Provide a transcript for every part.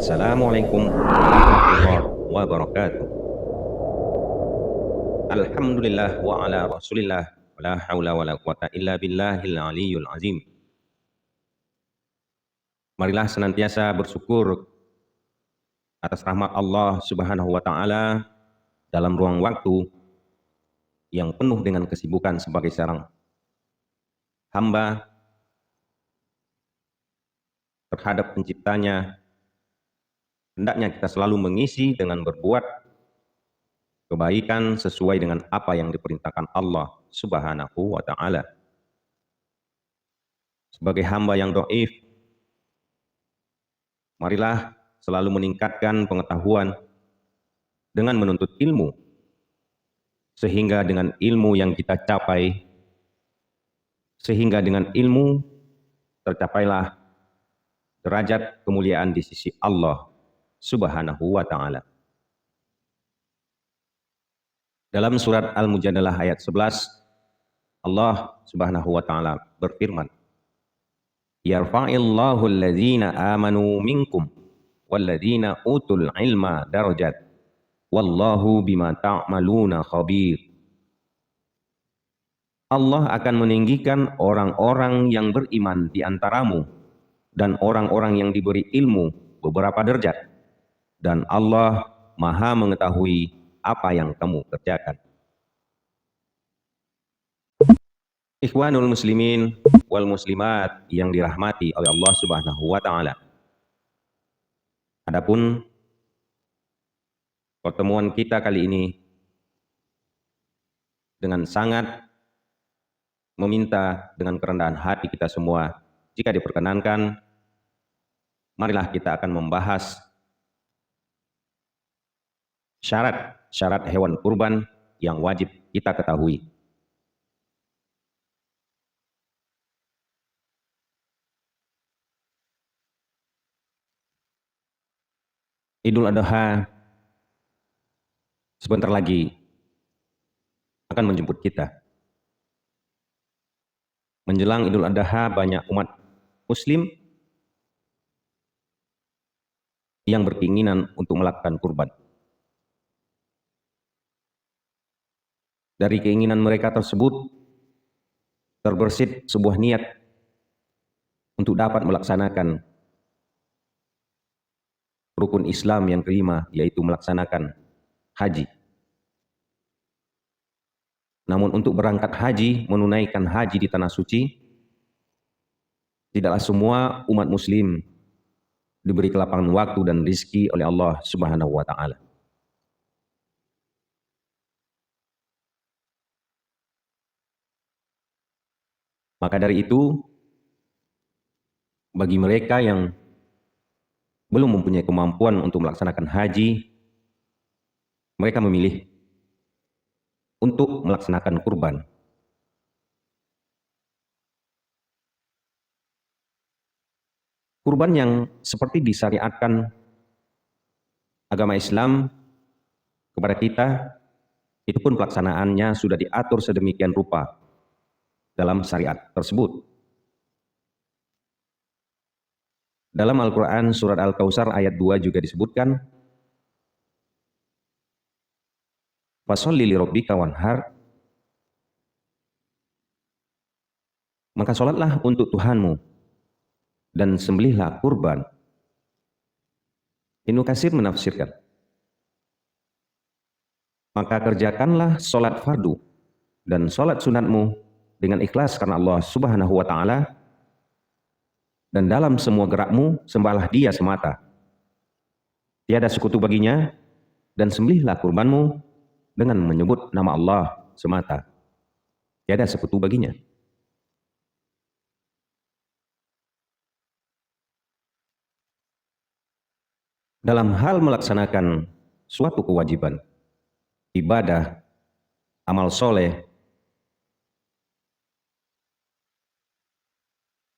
Assalamualaikum warahmatullahi wabarakatuh. Alhamdulillah wa ala rasulillah wa la hawla wa la quwata illa billahil aliyyul azim. Marilah senantiasa bersyukur atas rahmat Allah Subhanahu wa taala dalam ruang waktu yang penuh dengan kesibukan sebagai seorang hamba terhadap penciptanya. Hendaknya kita selalu mengisi dengan berbuat kebaikan sesuai dengan apa yang diperintahkan Allah Subhanahu wa taala. Sebagai hamba yang dhaif, marilah selalu meningkatkan pengetahuan dengan menuntut ilmu, sehingga dengan ilmu yang kita capai, sehingga dengan ilmu tercapailah derajat kemuliaan di sisi Allah Subhanahu wa taala. Dalam surat Al-Mujadalah ayat 11, Allah Subhanahu wa taala berfirman, "Yarfa'illahu alladhina amanu minkum walladzina utul ilma darajat wallahu bima ta'maluna khabir." Allah akan meninggikan orang-orang yang beriman di antaramu dan orang-orang yang diberi ilmu beberapa derajat, dan Allah Maha mengetahui apa yang kamu kerjakan. Ikhwanul muslimin wal muslimat yang dirahmati oleh Allah Subhanahu wa taala. Adapun pertemuan kita kali ini dengan sangat meminta dengan kerendahan hati kita semua, jika diperkenankan, marilah kita akan membahas syarat hewan kurban yang wajib kita ketahui. Idul Adha sebentar lagi akan menjemput kita. Menjelang Idul Adha, banyak umat muslim yang berkeinginan untuk melakukan kurban. Dari keinginan mereka tersebut terbersit sebuah niat untuk dapat melaksanakan rukun Islam yang kelima, yaitu melaksanakan haji. Namun untuk berangkat haji, menunaikan haji di tanah suci, tidaklah semua umat muslim diberi kelapangan waktu dan rizki oleh Allah Subhanahu wa taala. Maka dari itu, bagi mereka yang belum mempunyai kemampuan untuk melaksanakan haji, mereka memilih untuk melaksanakan kurban. Kurban yang seperti disyariatkan agama Islam kepada kita, itu pun pelaksanaannya sudah diatur sedemikian rupa dalam syariat tersebut. Dalam Al-Quran surat Al-Kautsar ayat 2 juga disebutkan, "Fasholli lirabbika wanhar," maka sholatlah untuk Tuhanmu dan sembelihlah kurban. Ibnu Katsir menafsirkan, maka kerjakanlah sholat fardu dan sholat sunatmu dengan ikhlas karena Allah Subhanahu wa taala, dan dalam semua gerakmu sembahlah Dia semata. Tiada sekutu baginya, dan sembelihlah kurbanmu dengan menyebut nama Allah semata. Tiada sekutu baginya. Dalam hal melaksanakan suatu kewajiban, ibadah, amal soleh,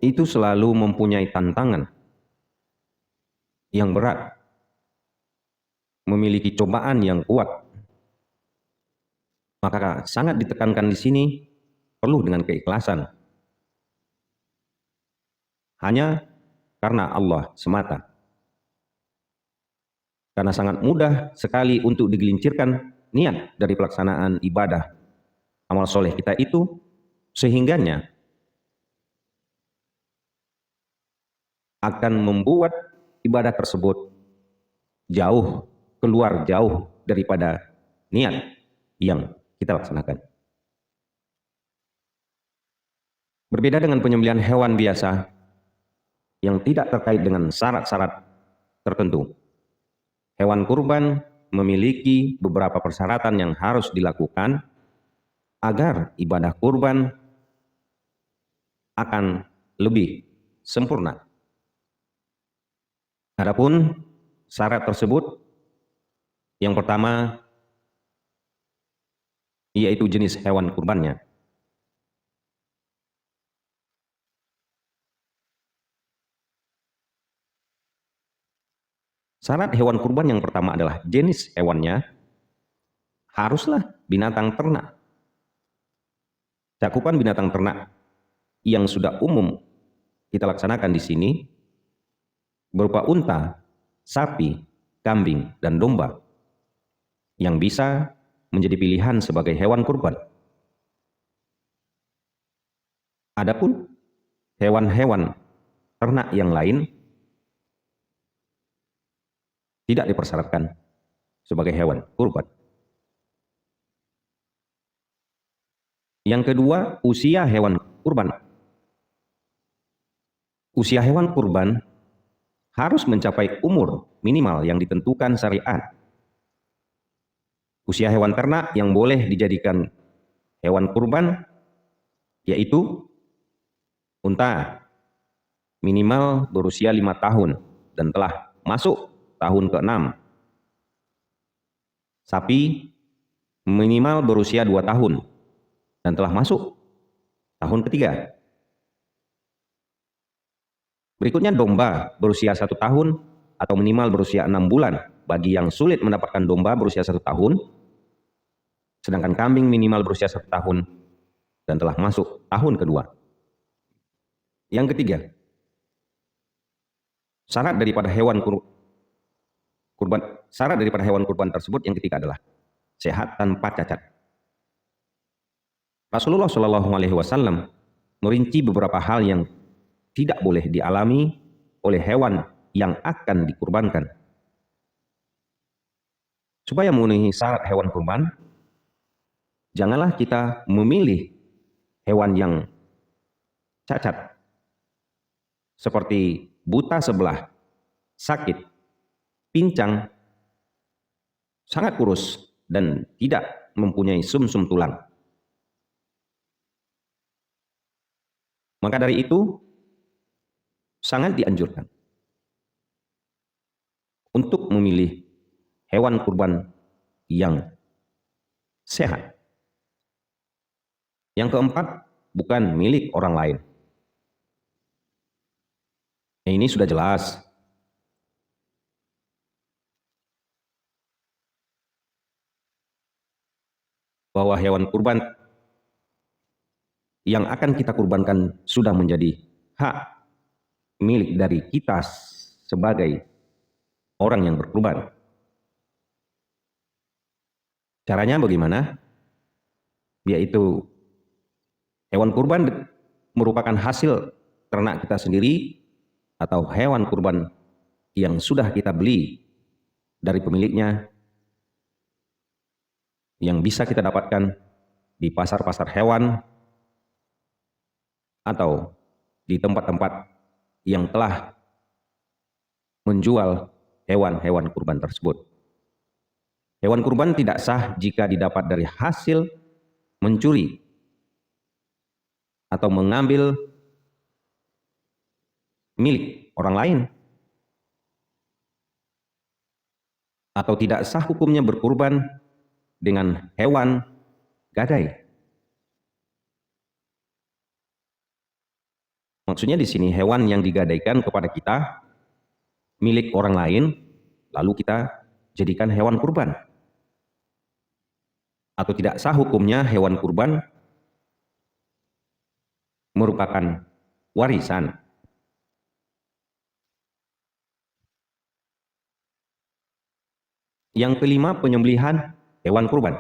itu selalu mempunyai tantangan yang berat, memiliki cobaan yang kuat. Maka sangat ditekankan di sini perlu dengan keikhlasan. Hanya karena Allah semata. Karena sangat mudah sekali untuk digelincirkan niat dari pelaksanaan ibadah amal soleh kita itu, sehingganya akan membuat ibadah tersebut keluar jauh daripada niat yang kita laksanakan. Berbeda dengan penyembelihan hewan biasa yang tidak terkait dengan syarat-syarat tertentu. Hewan kurban memiliki beberapa persyaratan yang harus dilakukan agar ibadah kurban akan lebih sempurna. Adapun syarat tersebut, yang pertama yaitu jenis hewan kurbannya. Syarat hewan kurban yang pertama adalah jenis hewannya haruslah binatang ternak. Cakupan binatang ternak yang sudah umum kita laksanakan di sini berupa unta, sapi, kambing, dan domba yang bisa menjadi pilihan sebagai hewan kurban. Adapun hewan-hewan ternak yang lain tidak dipersyaratkan sebagai hewan kurban. Yang kedua, usia hewan kurban. Usia hewan kurban harus mencapai umur minimal yang ditentukan syariat. Usia hewan ternak yang boleh dijadikan hewan kurban yaitu unta minimal berusia 5 tahun dan telah masuk tahun ke-6. Sapi minimal berusia 2 tahun dan telah masuk tahun ketiga. Berikutnya domba berusia 1 tahun atau minimal berusia 6 bulan bagi yang sulit mendapatkan domba berusia 1 tahun, sedangkan kambing minimal berusia 1 tahun dan telah masuk tahun kedua. Yang ketiga, syarat daripada hewan kurban tersebut yang ketiga adalah sehat tanpa cacat. Rasulullah Shallallahu Alaihi Wasallam merinci beberapa hal yang tidak boleh dialami oleh hewan yang akan dikurbankan. Supaya memenuhi syarat hewan kurban, janganlah kita memilih hewan yang cacat, seperti buta sebelah, sakit, pincang, sangat kurus, dan tidak mempunyai sumsum tulang. Maka dari itu, sangat dianjurkan untuk memilih hewan kurban yang sehat. Yang keempat, bukan milik orang lain. Ini sudah jelas. Bahwa hewan kurban yang akan kita kurbankan sudah menjadi hak milik dari kita sebagai orang yang berkurban. Caranya bagaimana? Yaitu hewan kurban merupakan hasil ternak kita sendiri atau hewan kurban yang sudah kita beli dari pemiliknya yang bisa kita dapatkan di pasar-pasar hewan atau di tempat-tempat yang telah menjual hewan-hewan kurban tersebut. Hewan kurban tidak sah jika didapat dari hasil mencuri atau mengambil milik orang lain, atau tidak sah hukumnya berkurban dengan hewan gadai. Maksudnya di sini hewan yang digadaikan kepada kita milik orang lain, lalu kita jadikan hewan kurban. Atau tidak sah hukumnya hewan kurban merupakan warisan. . Yang kelima, penyembelihan hewan kurban.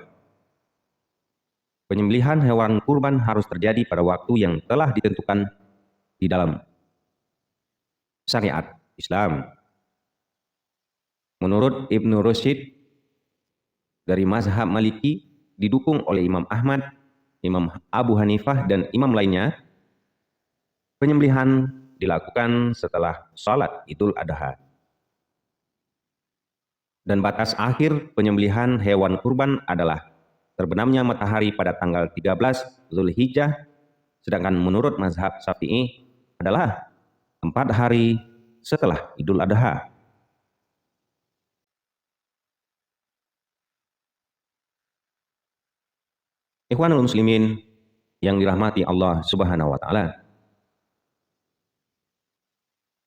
Penyembelihan hewan kurban harus terjadi pada waktu yang telah ditentukan di dalam syariat Islam. Menurut Ibnu Rushd dari mazhab Maliki, didukung oleh Imam Ahmad, Imam Abu Hanifah, dan imam lainnya, penyembelihan dilakukan setelah sholat Idul Adha. Dan batas akhir penyembelihan hewan kurban adalah terbenamnya matahari pada tanggal 13 Zulhijjah, sedangkan menurut mazhab Syafi'i adalah 4 hari setelah Idul Adha. Ikhwanul muslimin yang dirahmati Allah Subhanahu wa taala.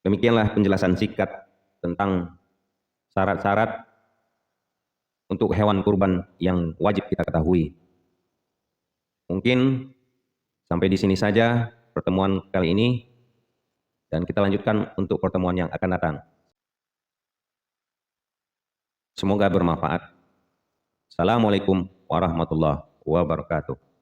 Demikianlah penjelasan singkat tentang syarat-syarat untuk hewan kurban yang wajib kita ketahui. Mungkin sampai di sini saja pertemuan kali ini, dan kita lanjutkan untuk pertemuan yang akan datang. Semoga bermanfaat. Assalamualaikum warahmatullahi wabarakatuh.